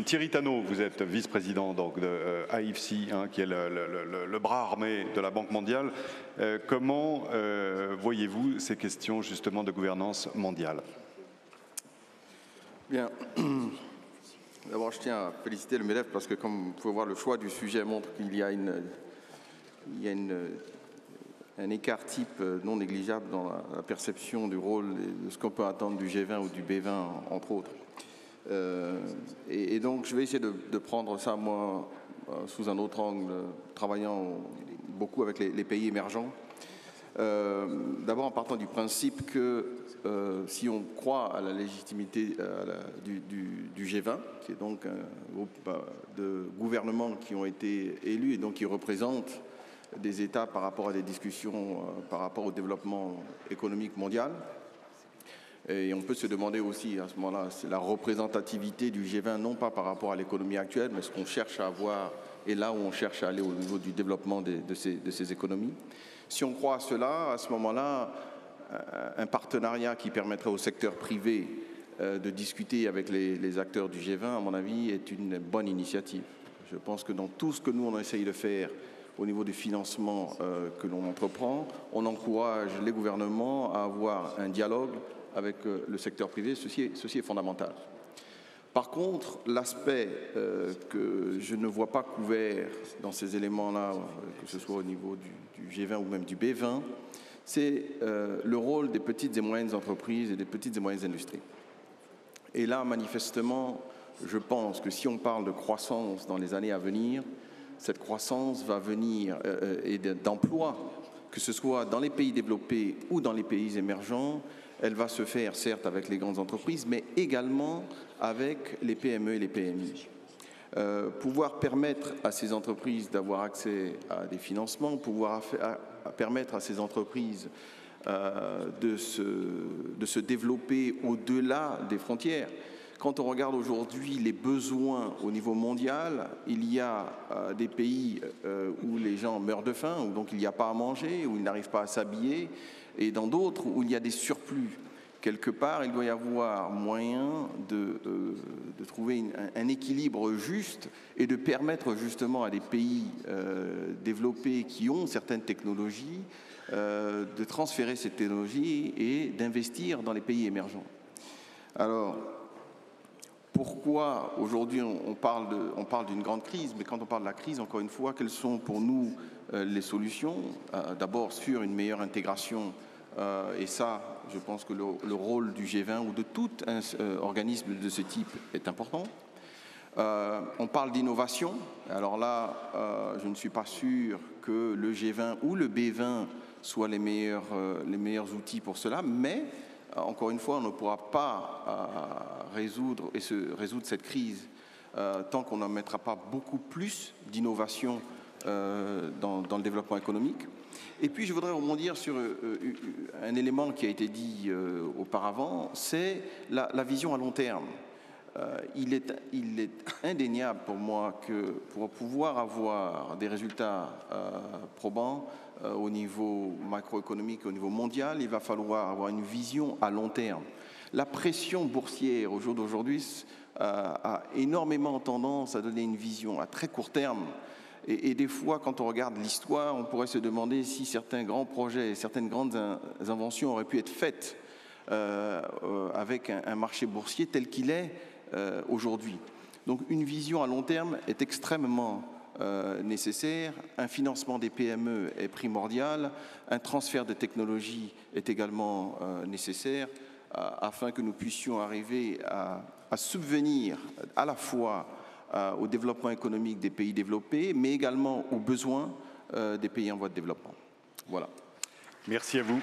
Thierry Tannot, vous êtes vice-président de AIFC, qui est le bras armé de la Banque mondiale. Comment voyez-vous ces questions justement de gouvernance mondiale? Bien. D'abord, je tiens à féliciter le MEDEF parce que, comme vous pouvez voir, le choix du sujet montre qu'il y a un écart type non négligeable dans la perception du rôle et de ce qu'on peut attendre du G20 ou du B20, entre autres. Et donc, je vais essayer de prendre ça, moi, sous un autre angle, travaillant beaucoup avec les pays émergents. D'abord, en partant du principe que si on croit à la légitimité du G20, qui est donc un groupe de gouvernements qui ont été élus et donc qui représentent des États par rapport à des discussions par rapport au développement économique mondial. Et on peut se demander aussi à ce moment-là, c'est la représentativité du G20, non pas par rapport à l'économie actuelle, mais ce qu'on cherche à avoir et là où on cherche à aller au niveau du développement de ces économies. Si on croit à cela, à ce moment-là, un partenariat qui permettrait au secteur privé de discuter avec les acteurs du G20, à mon avis, est une bonne initiative. Je pense que dans tout ce que nous, on essaye de faire au niveau du financement que l'on entreprend, on encourage les gouvernements à avoir un dialogue avec le secteur privé. Ceci est fondamental. Par contre, l'aspect que je ne vois pas couvert dans ces éléments-là, que ce soit au niveau du G20 ou même du B20, c'est le rôle des petites et moyennes entreprises et des petites et moyennes industries. Et là, manifestement, je pense que si on parle de croissance dans les années à venir, cette croissance va venir et d'emploi, que ce soit dans les pays développés ou dans les pays émergents, elle va se faire certes avec les grandes entreprises, mais également avec les PME et les PMI. Pouvoir permettre à ces entreprises d'avoir accès à des financements, pouvoir permettre à ces entreprises de se développer au-delà des frontières. Quand on regarde aujourd'hui les besoins au niveau mondial, il y a des pays où les gens meurent de faim, où donc il n'y a pas à manger, où ils n'arrivent pas à s'habiller, et dans d'autres où il y a des surplus. Quelque part, il doit y avoir moyen de trouver un équilibre juste et de permettre justement à des pays développés qui ont certaines technologies de transférer ces technologies et d'investir dans les pays émergents. Alors, pourquoi aujourd'hui on parle d'une grande crise, mais quand on parle de la crise, encore une fois, quelles sont pour nous les solutions? D'abord sur une meilleure intégration, et ça, je pense que le rôle du G20 ou de tout organisme de ce type est important. On parle d'innovation. Alors là, je ne suis pas sûr que le G20 ou le B20 soient les meilleurs outils pour cela, mais encore une fois, on ne pourra pas résoudre cette crise tant qu'on n'en mettra pas beaucoup plus d'innovation dans le développement économique. Et puis, je voudrais rebondir sur un élément qui a été dit auparavant, c'est la vision à long terme. Il est indéniable pour moi que pour pouvoir avoir des résultats probants au niveau macroéconomique, au niveau mondial, il va falloir avoir une vision à long terme. La pression boursière au jour d'aujourd'hui a énormément tendance à donner une vision à très court terme. Et des fois, quand on regarde l'histoire, on pourrait se demander si certains grands projets, certaines grandes inventions auraient pu être faites avec un marché boursier tel qu'il est aujourd'hui. Donc une vision à long terme est extrêmement nécessaire. Un financement des PME est primordial. Un transfert de technologie est également nécessaire afin que nous puissions arriver à subvenir à la fois au développement économique des pays développés, mais également aux besoins des pays en voie de développement. Voilà. Merci à vous.